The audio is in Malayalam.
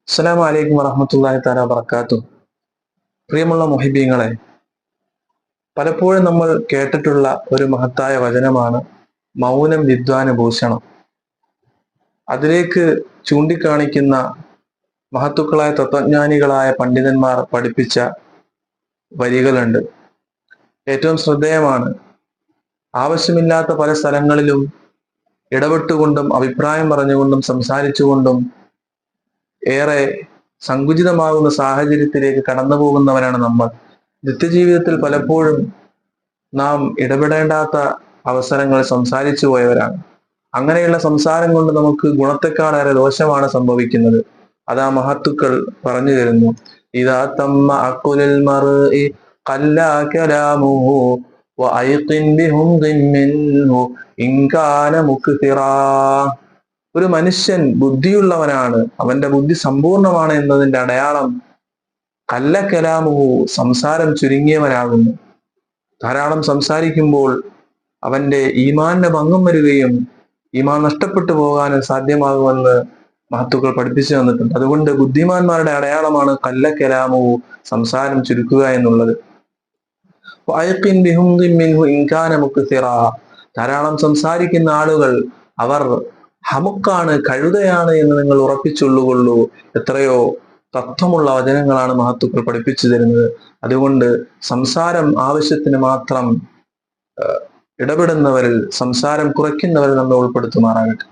അസ്സലാമു അലൈക്കും വറഹ്മത്തുള്ളാഹി തആല വബറകാതുഹു. പ്രിയമുള്ള മുഹിബീങ്ങളെ, പലപ്പോഴും നമ്മൾ കേട്ടിട്ടുള്ള ഒരു മഹത്തായ വചനമാണ് മൗനം വിദ്വാനുഭൂഷണം. അതിലേക്ക് ചൂണ്ടിക്കാണിക്കുന്ന മഹത്തുക്കളായ തത്വജ്ഞാനികളായ പണ്ഡിതന്മാർ പഠിപ്പിച്ച വരികളുണ്ട്. ഏറ്റവും ശ്രദ്ധേയമാണ്. ആവശ്യമില്ലാത്ത പല സ്ഥലങ്ങളിലും ഇടപെട്ടുകൊണ്ടും അഭിപ്രായം പറഞ്ഞുകൊണ്ടും സംസാരിച്ചുകൊണ്ടും ഏറെ സങ്കുചിതമാകുന്ന സാഹചര്യത്തിലേക്ക് കടന്നു പോകുന്നവരാണ് നമ്മൾ. നിത്യജീവിതത്തിൽ പലപ്പോഴും നാം ഇടപെടേണ്ടാത്ത അവസരങ്ങളിൽ സംസാരിച്ചു പോയവരാണ്. അങ്ങനെയുള്ള സംസാരം കൊണ്ട് നമുക്ക് ഗുണത്തെക്കാളേറെ ദോഷമാണ് സംഭവിക്കുന്നത്. അതാ മഹത്തുക്കൾ പറഞ്ഞു തരുന്നു. ഇദാ തമ്മ അഖുലുൽ മർഇ ഖല്ലാ കലാമുഹു വഅയ്ഖിൻ ബിഹുംദിൻ മിൻഹു ഇൻ കാന മുക്തിറാ. ഒരു മനുഷ്യൻ ബുദ്ധിയുള്ളവനാണ്, അവന്റെ ബുദ്ധി സമ്പൂർണമാണ് എന്നതിന്റെ അടയാളം കല്ല കലാമുഹു, സംസാരം ചുരുങ്ങിയവനാകുന്നു. ധാരാളം സംസാരിക്കുമ്പോൾ അവന്റെ ഈമാന്റെ ഭംഗം വരികയും ഈമാൻ നഷ്ടപ്പെട്ടു പോകാനും സാധ്യമാകുമെന്ന് മഹത്തുക്കൾ പഠിപ്പിച്ചു തന്നിട്ടുണ്ട്. അതുകൊണ്ട് ബുദ്ധിമാന്മാരുടെ അടയാളമാണ് കല്ല കലാമുഹു, സംസാരം ചുരുക്കുക എന്നുള്ളത്. ധാരാളം സംസാരിക്കുന്ന ആളുകൾ അവർ ഹമുക്കാണ്, കഴുതയാണ് എന്ന് നിങ്ങൾ ഉറപ്പിച്ചുകൊള്ളുകൊള്ളൂ. എത്രയോ തത്വമുള്ള വചനങ്ങളാണ് മഹത്തുക്കൾ പഠിപ്പിച്ചു തരുന്നത്. അതുകൊണ്ട് സംസാരം ആവശ്യത്തിന് മാത്രം ഇടപെടുന്നവരിൽ, സംസാരം കുറയ്ക്കുന്നവരിൽ നമ്മൾ ഉൾപ്പെടുത്തുമാറാകട്ടെ.